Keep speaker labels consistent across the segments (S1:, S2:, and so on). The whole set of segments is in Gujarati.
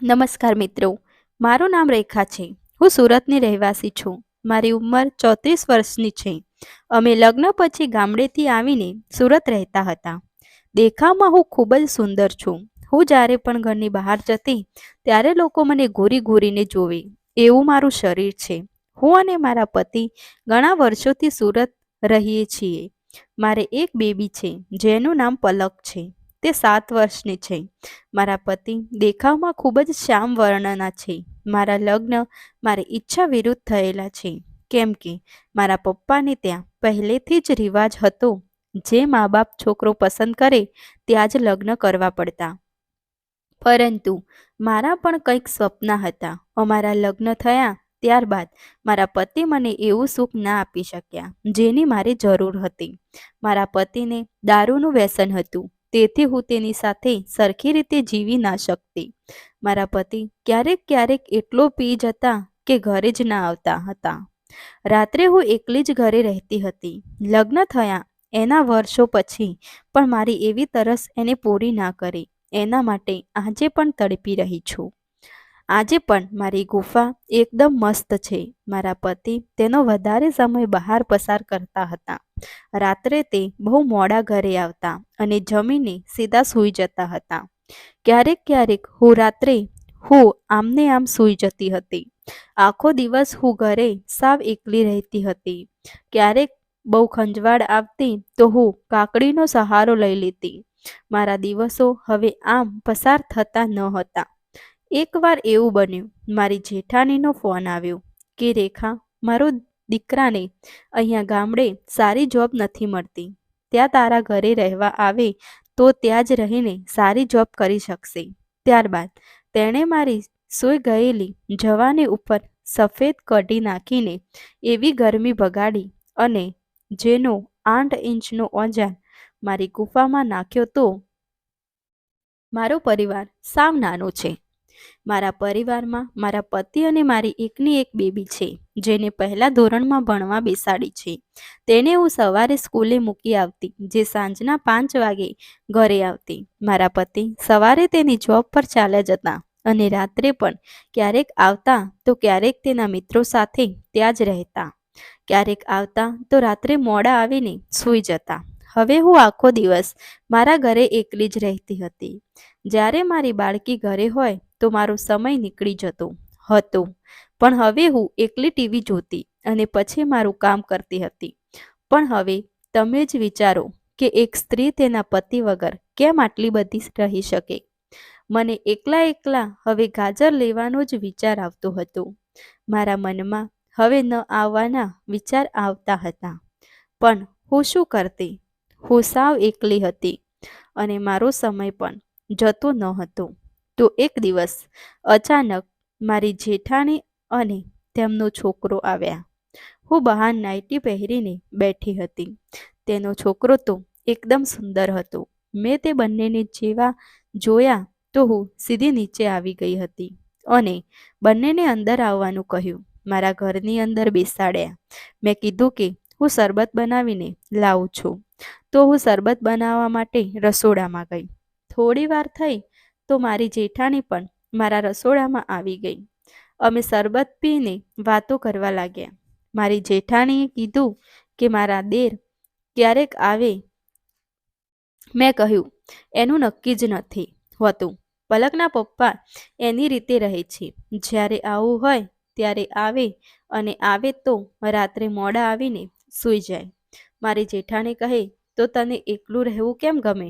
S1: નમસ્કાર મિત્રો, મારું નામ રેખા છે. હું સુરતની રહેવાસી છું. મારી ઉંમર 34 વર્ષની છે. અમે લગ્ન પછી ગામડેથી આવીને સુરત રહેતા હતા. દેખાવમાં હું ખૂબ જ સુંદર છું. હું જ્યારે પણ ઘરની બહાર જતી ત્યારે લોકો મને ઘૂરી ઘૂરીને જોવે એવું મારું શરીર છે. હું અને મારા પતિ ઘણા વર્ષોથી સુરત રહીએ છીએ. મારે એક બેબી છે જેનું નામ પલક છે. તે 7 વર્ષની છે. મારા પતિ દેખાવમાં ખૂબ જ શ્યામ વર્ણના છે. મારા લગ્ન મારી ઈચ્છા વિરુદ્ધ થયેલા છે, કેમ કે મારા પપ્પાને ત્યાં પહેલેથી જ રિવાજ હતો, જે મા બાપ છોકરો પસંદ કરે ત્યાં જ લગ્ન કરવા પડતા. પરંતુ મારા પણ કંઈક સ્વપ્ન હતા. અમારા લગ્ન થયા ત્યારબાદ મારા પતિ મને એવું સુખ ના આપી શક્યા જેની મારે જરૂર હતી. મારા પતિને દારૂનું વ્યસન હતું, તેથી હું તેની સાથે સરખી રીતે જીવી ના શકતી. મારા પતિ ક્યારેક ક્યારેક એટલો પી જતા કે ઘરે જ ના આવતા હતા. રાત્રે હું એકલી જ ઘરે રહેતી હતી. લગ્ન થયા એના વર્ષો પછી પણ મારી એવી તરસ એને પૂરી ના કરી. એના માટે આજે પણ તડપી રહી છું. આજે પણ મારી ગુફા એકદમ મસ્ત છે. મારા પતિ તેનો વધારે સમય બહાર પસાર કરતા હતા. રાત્રે તે બહુ મોડા ઘરે આવતા અને જમીને સીધા સૂઈ જતા હતા. ક્યારેક ક્યારેક હું આમને આમ સૂઈ જતી હતી. આખો દિવસ હું ઘરે સાવ એકલી રહેતી હતી. ક્યારેક બહુ ખંજવાળ આવતી તો હું કાકડીનો સહારો લઈ લેતી. મારા દિવસો હવે આમ પસાર થતા ન હતા. એકવાર એવું બન્યું, મારી જેઠાણીનો ફોન આવ્યો કે રેખા, મારો દીકરાને અહીંયા ગામડે સારી જોબ નથી મળતી. ત્યાં તારા ઘરે રહેવા આવે તો ત્યાં જ રહીને સારી જોબ કરી શકશે. ત્યારબાદ તેણે મારી સૂઈ ગયેલી જવાની ઉપર સફેદ કઢી નાખીને એવી ગરમી ભગાડી અને જેનો 8 ઇંચનો ઓજાર મારી ગુફામાં નાખ્યો. તો મારો પરિવાર સાવ નાનો છે. મારા પરિવારમાં મારા પતિ અને મારી એકની એક બેબી છે, જેને પહેલા ધોરણમાં ભણવા બેસાડી છે. તેને હું સવારે સ્કૂલે મૂકી આવતી, જે સાંજના 5 વાગે ઘરે આવતી. મારા પતિ સવારે તેની જોબ પર ચાલ્યા જતા અને રાત્રે પણ ક્યારેક આવતા તો ક્યારેક તેના મિત્રો સાથે ત્યાં જ રહેતા. ક્યારેક આવતા તો રાત્રે મોડા આવીને સૂઈ જતા. હવે હું આખો દિવસ મારા ઘરે એકલી જ રહેતી હતી. જ્યારે મારી બાળકી ઘરે હોય તો મારો સમય નીકળી જતો હતો, પણ હવે હું એકલી ટીવી જોતી અને પછી મારું કામ કરતી હતી. પણ હવે તમે જ વિચારો કે એક સ્ત્રી તેના પતિ વગર કેમ આટલી બધી રહી શકે. મને એકલા હવે ગાજર લેવાનો જ વિચાર આવતો હતો. મારા મનમાં હવે ન આવવાના વિચાર આવતા હતા. પણ હું શું કરતી? હું સાવ એકલી હતી અને મારો સમય પણ જતો ન હતો. તો એક દિવસ અચાનક મારી જેઠાણી અને તેમનો છોકરો આવ્યા. હું બહાર નાઇટી પહેરીને બેઠી હતી. તેનો છોકરો તો એકદમ સુંદર હતો. મેં તે બંનેને જેવા જોયા તો હું સીધી નીચે આવી ગઈ હતી અને બંનેને અંદર આવવાનું કહ્યું. મારા ઘરની અંદર બેસાડ્યા. મેં કીધું કે હું શરબત બનાવીને લાવું છું. તો હું શરબત બનાવવા માટે રસોડામાં ગઈ. થોડી વાર થઈ તો મારી જેઠાણી પણ મારા રસોડામાં આવી ગઈ. અમે શરબત પીને વાતો કરવા લાગ્યા. મારી જેઠાણીએ કીધું કે મારા દેર ક્યારેક આવે. મેં કહ્યું એનું નક્કી જ નથી હોતું. પલકના પપ્પા એની રીતે રહે છે. જ્યારે આવું હોય ત્યારે આવે અને આવે તો રાત્રે મોડા આવીને સૂઈ જાય. મારી જેઠાણી કહે, તો તને એકલું રહેવું કેમ ગમે?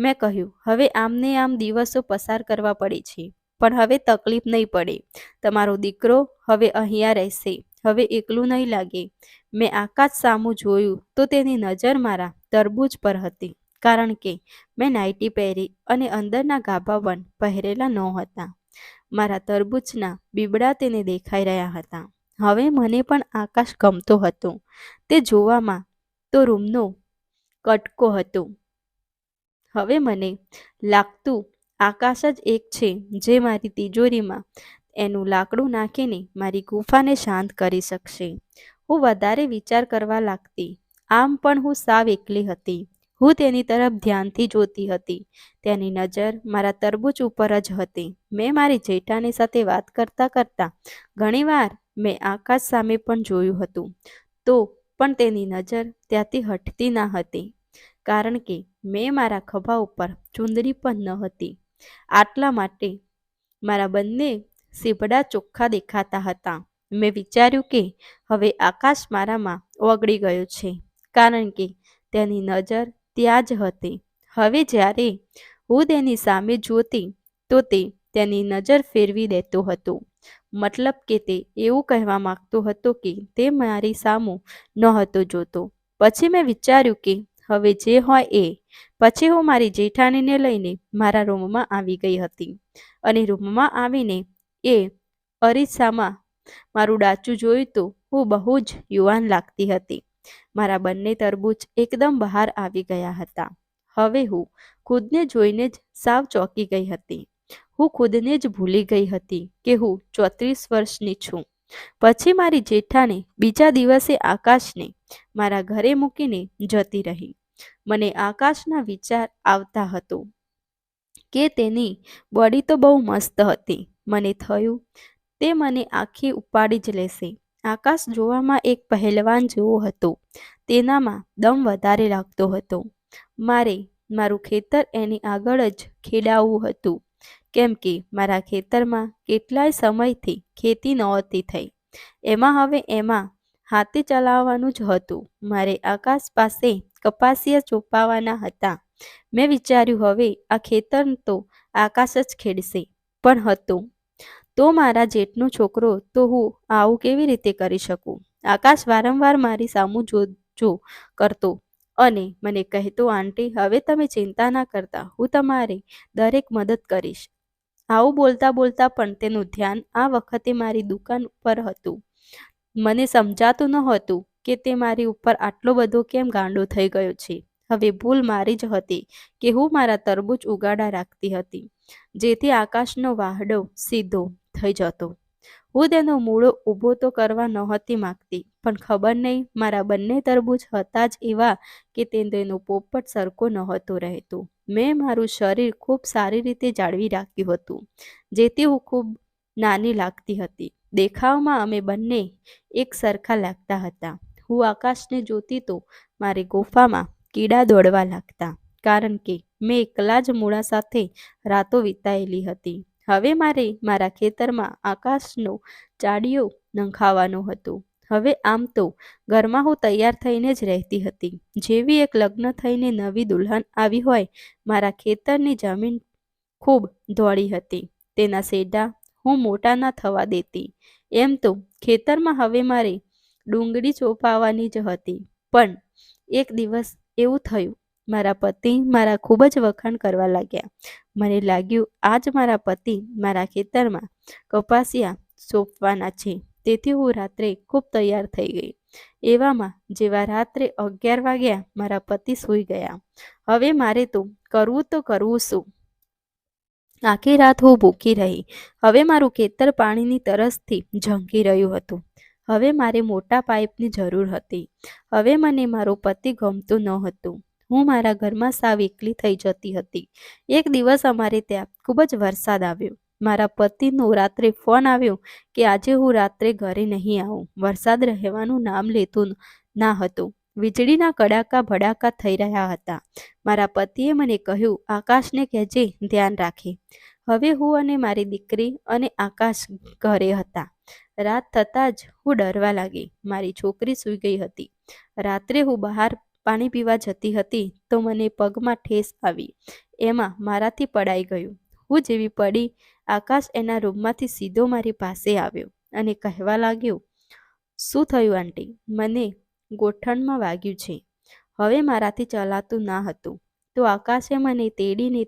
S1: મેં કહ્યું, હવે આમને આમ દિવસો પસાર કરવા પડે છે, પણ હવે તકલીફ નહીં પડે. તમારો દીકરો હવે અહીંયા રહેશે. હવે એકલું નહીં લાગે. મેં આકાશ સામું જોયું તો તેની નજર મારા તરબૂચ પર હતી, કારણ કે મેં નાઇટી પહેરી અને અંદરના ગાભા પણ પહેરેલા નહોતા. મારા તરબૂચના બીબડા તેને દેખાઈ રહ્યા હતા. હવે મને પણ આકાશ ગમતો હતો. તે જોવામાં તો રૂમનો કટકો હતો. હવે મને લાગતું આકાશ જ એક છે જે મારી તિજોરીમાં એનું લાકડું નાખીને મારી ગુફાને શાંત કરી શકશે. હું વધારે વિચાર કરવા લાગતી. આમ પણ હું સાવ એકલી હતી. હું તેની તરફ ધ્યાનથી જોતી હતી. તેની નજર મારા તરબૂચ ઉપર જ હતી. મેં મારી જેઠાણી સાથે વાત કરતાં કરતાં ઘણીવાર મેં આકાશ સામે પણ જોયું હતું, તો પણ તેની નજર ત્યાંથી હટતી ના હતી, કારણ કે મેં મારા ખભા ઉપર ચૂંદડી પણ ન હતી. આટલા માટે મારા બંને સીભડા ચોખ્ખા દેખાતા હતા. મેં વિચાર્યું કે હવે આકાશ મારામાં ઓગળી ગયો છે, કારણ કે તેની નજર ત્યાં જ હતી. હવે જ્યારે હું તેની સામે જોતી તો તે તેની નજર ફેરવી દેતો હતો. મતલબ કે તે એવું કહેવા માંગતો હતો કે તે મારી સામું નહોતો જોતો. પછી મેં વિચાર્યું કે હવે જે હોય એ. પછી હું મારી જેઠાણીને લઈને મારા રૂમમાં આવી ગઈ હતી, અને રૂમમાં આવીને એ અરીસામાં મારું ડાચું જોયું તો હું બહુ જ યુવાન લાગતી હતી. મારા બંને તરબૂચ એકદમ બહાર આવી ગયા હતા. હવે હું ખુદને જોઈને જ સાવ ચોંકી ગઈ હતી. હું ખુદને જ ભૂલી ગઈ હતી કે હું 34 વર્ષની છું. પછી મારી જેઠાણી બીજા દિવસે આકાશને મારા ઘરે મૂકીને જતી રહી. મને આકાશના વિચાર આવતા હતો કે તેની બોડી તો બહુ મસ્ત હતી. મને થયું તે મને આખી ઉપાડી જ લેશે. આકાશ જોવામાં એક પહેલવાન જેવો હતો. તેનામાં દમ વધારે લાગતો હતો. મારે મારું ખેતર એની આગળ જ ખેડાવવું હતું, કેમ કે મારા ખેતરમાં કેટલાય સમયથી ખેતી નહોતી થઈ. એમાં હાથે ચલાવવાનું જ હતું. મારે આકાશ પાસે કપાસિયા ચોપાવાના હતા. મેં વિચાર્યું હવે આ ખેતર તો આકાશ જ ખેડશે. પણ હતો તો મારા જેઠનો છોકરો, તો હું આવું કેવી રીતે કરી શકું? આકાશ વારંવાર મારી સામું જો કરતો અને મને કહેતો, આંટી હવે તમે ચિંતા ના કરતા, હું તમારી દરેક મદદ કરીશ. આવું બોલતા બોલતા પણ તેનું ધ્યાન આ વખતે મારી દુકાન પર હતું. મને સમજાતું નહોતું કે તે મારી ઉપર આટલો બધો કેમ ગાંડો થઈ ગયો છે. હવે ભૂલ મારી જ હતી કે હું મારા તરબૂચ ઉગાડા રાખતી હતી, જેથી આકાશનો વાહડો સીધો થઈ જતો. હું તેનો મૂળો ઊભો તો કરવા નહોતી માંગતી, પણ ખબર નહીં મારા બંને તરબૂચ હતા જ એવા કે તેનો પોપટ સરખો નહોતો રહેતો. મેં મારું શરીર ખૂબ સારી રીતે જાળવી રાખ્યું હતું, જેથી હું ખૂબ નાની લાગતી હતી. દેખાવમાં અમે બંને એક સરખા લાગતા હતા. હું આકાશને જોતી તો મારી ગુફામાં કીડા દોડવા લાગતા, કારણ કે મેં એકલા જ મૂળા સાથે રાતો વિતાયેલી હતી. હવે મારે મારા ખેતરમાં આકાશનો ચાડિયો નંખાવાનો હતો. હવે આમ તો ઘરમાં હું તૈયાર થઈને જ રહેતી હતી, જેવી એક લગ્ન થઈને નવી દુલ્હન આવી હોય. મારા ખેતરની જમીન ખૂબ ધોળી હતી. તેના શેઢા હું મોટા ના થવા દેતી. એમ તો ખેતરમાં હવે મારે ડુંગળી ચોપાવવાની જ હતી. પણ એક દિવસ એવું થયું, મારા પતિ મારા ખૂબ જ વખાણ કરવા લાગ્યા. મને લાગ્યું આજ મારા પતિ મારા ખેતરમાં કપાસિયા સોંપવાના છે. તેથી હું રાત્રે ખૂબ તૈયાર થઈ ગઈ. એવામાં જેવા રાત્રે 11 વાગ્યા, મારા પતિ સૂઈ ગયા. હવે મારે તો કરવું શું? આખી રાત હું ભૂખી રહી. હવે મારું ખેતર પાણીની તરસથી ઝંખી રહ્યું હતું. હવે મારે મોટા પાઇપની જરૂર હતી. હવે મને મારો પતિ ગમતું ન હતું. હું મારા ઘરમાં સાવ એકલી થઈ જતી હતી. એક દિવસ અમારે ત્યાં ખૂબ જ વરસાદ આવ્યો. મારા પતિનો રાત્રે ફોન આવ્યો કે આજે હું રાત્રે ઘરે નહીં આવું. વરસાદ રહેવાનું નામ લેતું ના હતું. વીજળીના કડાકા ભડાકા થઈ રહ્યા હતા. મારા પતિએ મને કહ્યું, આકાશને કહેજે ધ્યાન રાખે. હવે હું અને મારી દીકરી અને આકાશ ઘરે હતા. રાત થતાં જ હું ડરવા લાગી. મારી છોકરી સૂઈ ગઈ હતી. રાત્રે હું બહાર પાણી પીવા જતી હતી તો મને પગમાં ઠેસ આવી. એમાં મારાથી પડાઈ ગયું. હું જેવી પડી, આકાશ એના રૂમમાંથી સીધો મારી પાસે આવ્યો અને કહેવા લાગ્યો, શું થયું આંટી? મને ગોઠણમાં વાગ્યું છે. હવે મારાથી ચલાતું ના હતું. તો આકાશે મને તેડીને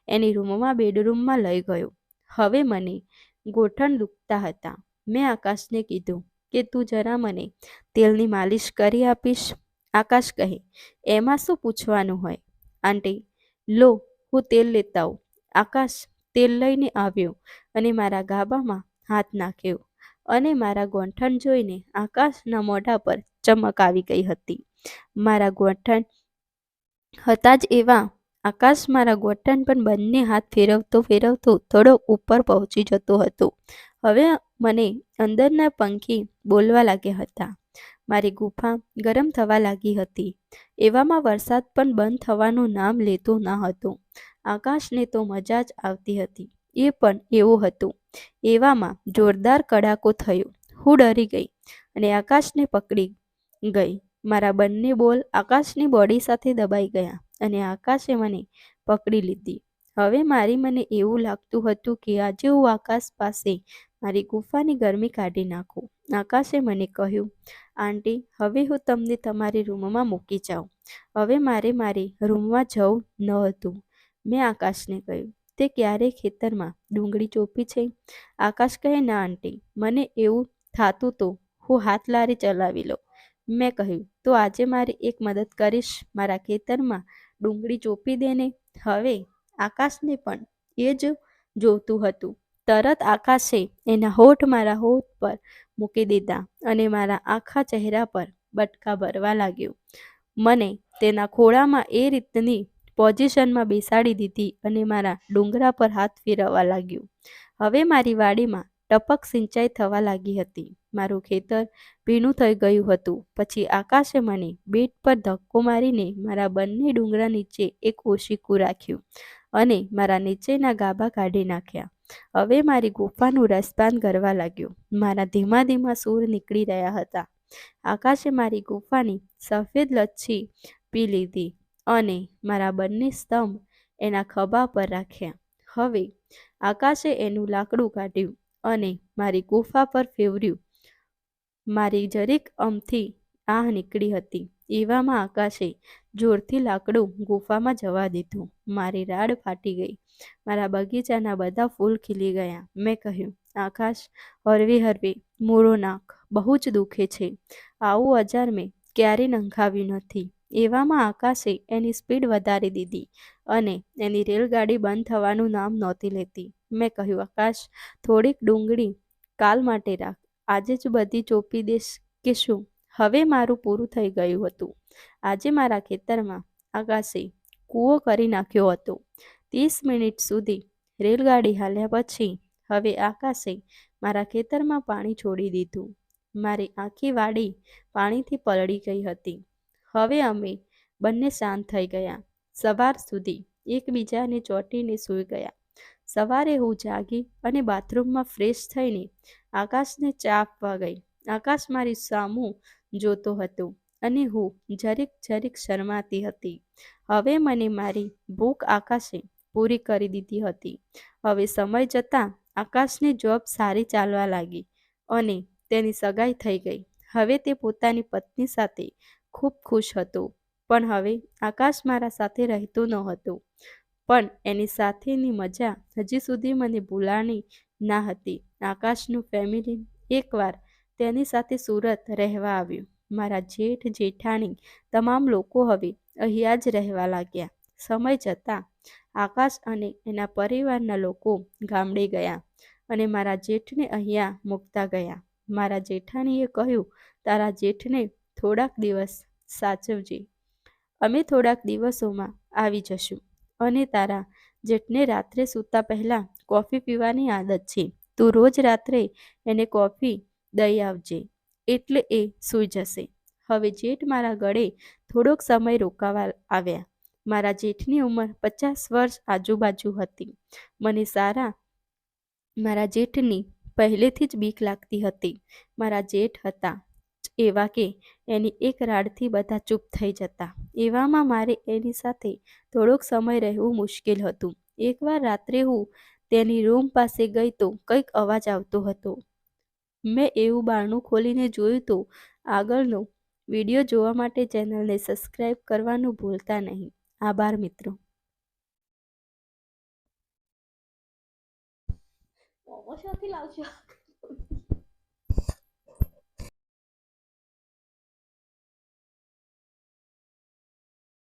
S1: એની બેડરૂમમાં લઈ ગયો. હવે મને ગોઠણ દુખતા હતા. મેં આકાશને કીધું કે તું જરા મને તેલની માલિશ કરી આપીશ. આકાશ કહે, એમાં શું પૂછવાનું હોય આંટી, લો હું તેલ લેતા આવું. આકાશ તેલ લઈને આવ્યો અને મારા ગાભામાં હાથ નાખ્યો, અને મારા ગોઠણ જોઈને આકાશના મોઢા પર ચમક આવી ગઈ હતી. મારા ગોઠણ હતા જ એવા આકાશ મારા ગોઠણ પર બંને હાથ ફેરવતો ફેરવતો થોડો ઉપર પહોંચી જતો હતો. હવે મને અંદરના પંખી બોલવા લાગ્યા હતા. મારી ગુફા ગરમ થવા લાગી હતી. એવામાં વરસાદ પણ બંધ થવાનું નામ લેતો ન હતો. આકાશને તો મજા જ આવતી હતી. એ પણ એવું હતું. એવામાં જોરદાર કડાકો થયો. હું ડરી ગઈ અને આકાશને પકડી ગઈ. મારા બંને બોલ આકાશની બોડી સાથે દબાઈ ગયા અને આકાશે મને પકડી લીધી. હવે મને એવું લાગતું હતું કે આજે હું આકાશ પાસે મારી ગુફાની ગરમી કાઢી નાખું. આકાશે મને કહ્યું, આંટી, હવે હું તમને તમારી રૂમમાં મૂકી જાઉં. હવે મારી રૂમમાં જવું ન હતું. મેં આકાશને કહ્યું, તે ક્યારેય ખેતરમાં ડુંગળી ચોપી છે? આકાશ કહે, ના આંટી, મને એવું થાતું તો હું હાથ લારી ચલાવી લઉં. મેં કહ્યું, તો આજે મારી એક મદદ કરીશ? મારા ખેતરમાં ડુંગળી ચોપી દેને. હવે આકાશને પણ એ જ જોતું હતું. તરત આકાશે એના હોઠ મારા હોઠ પર મૂકી દીધા અને મારા આખા ચહેરા પર બટકા ભરવા લાગ્યો. મને તેના ખોળામાં એ રીતની પોઝિશનમાં બેસાડી દીધી અને મારા ડુંગરા પર હાથ ફેરવવા લાગ્યો. હવે મારી વાડીમાં ટપક સિંચાઈ થવા લાગી હતી. મારું ખેતર ભીનું થઈ ગયું હતું. પછી આકાશે મને બેટ પર ધક્કો મારીને મારા બંને ડુંગરા નીચે એક ઓશીકું રાખ્યું અને મારા નીચેના ગાભા કાઢી નાખ્યા. હવે મારી ગુફાનું રસપાન કરવા લાગ્યો. મારા ધીમા ધીમા સૂર નીકળી રહ્યા હતા. આકાશે મારી ગુફાની સફેદ લચ્છી પી લીધી અને મારા બંને સ્તંભ એના ખભા પર રાખ્યા. હવે આકાશે એનું લાકડું કાઢ્યું અને મારી ગુફા પર ફેરવ્યું. મારી જરીક અમથી આહ નીકળી હતી. એવામાં આકાશે જોરથી લાકડું ગુફામાં જવા દીધું. મારી રાડ ફાટી ગઈ. મારા બગીચાના બધા ફૂલ ખીલી ગયા. મેં કહ્યું, આકાશ, હરવે હરવે મૂળો નાખ, બહુ જ દુખે છે. આવું અજાર મેં ક્યારેય નંખાવ્યું નથી. એવામાં આકાશે એની સ્પીડ વધારી દીધી અને એની રેલગાડી બંધ થવાનું નામ નહોતી લેતી. મેં કહ્યું, આકાશ, થોડીક ડુંગળી કાલ માટે રાખ. આજે જ બધી ચોપી દેશ કે શું? હવે મારું પૂરું થઈ ગયું હતું. આજે મારા ખેતરમાં આકાશે કૂવો કરી નાખ્યો હતો. 30 મિનિટ સુધી રેલગાડી હાલ્યા પછી હવે આકાશે મારા ખેતરમાં પાણી છોડી દીધું. મારી આખી વાડી પાણીથી પલળી ગઈ હતી. હવે અમે બંને શાંત થઈ ગયા. સવાર સુધી એકબીજાને ચોંટીને સૂઈ ગયા. સવારે હું જાગી અને બાથરૂમમાં ફ્રેશ થઈને આકાશને ચા આપવા ગઈ. આકાશ મારી સામું જોતો હતો અને હું જરીક જરીક શરમાતી હતી. હવે મને મારી ભૂખ આકાશે પૂરી કરી દીધી હતી. હવે સમય જતાં આકાશની જોબ સારી ચાલવા લાગી અને તેની સગાઈ થઈ ગઈ. હવે તે પોતાની પત્ની સાથે ખૂબ ખુશ હતો. પણ હવે આકાશ મારા સાથે રહેતો ન હતો. પણ એની સાથેની મજા હજી સુધી મને ભૂલાણી ના હતી. આકાશનું ફેમિલી એકવાર તેની સાથે સુરત રહેવા આવ્યું. મારા જેઠ જેઠાણી તમામ લોકો હવે અહીંયા જ રહેવા લાગ્યા. સમય જતાં આકાશ અને એના પરિવારના લોકો ગામડે ગયા અને મારા જેઠને અહીંયા મૂકતા ગયા. મારા જેઠાણીએ કહ્યું, તારા જેઠને થોડાક દિવસ સાચવજે. અમે થોડાક દિવસોમાં આવી જશું અને તારા જેઠને રાત્રે સૂતા પહેલાં કોફી પીવાની આદત છે. તું રોજ રાત્રે એને કોફી દઈ આવજે એટલે એ સૂઈ જશે. હવે જેઠ મારા ગળે થોડોક સમય રોકાવા આવ્યા. મારા જેઠની ઉંમર 50 વર્ષ આજુબાજુ હતી. મને મારા જેઠની પહેલેથી જ બીક લાગતી હતી. મારા જેઠ હતા જ એવા કે એની એક રાડથી બધા ચૂપ થઈ જતા. એવામાં મારે એની સાથે થોડોક સમય રહેવું મુશ્કેલ હતું. એકવાર રાત્રે હું તેની રૂમ પાસે ગઈ તો કંઈક અવાજ આવતો હતો. મેં એવું બારણું ખોલીને જોયું તો આગળનો વિડીયો જોવા માટે ચેનલને સબસ્ક્રાઈબ કરવાનું ભૂલતા નહીં. આભાર મિત્રો.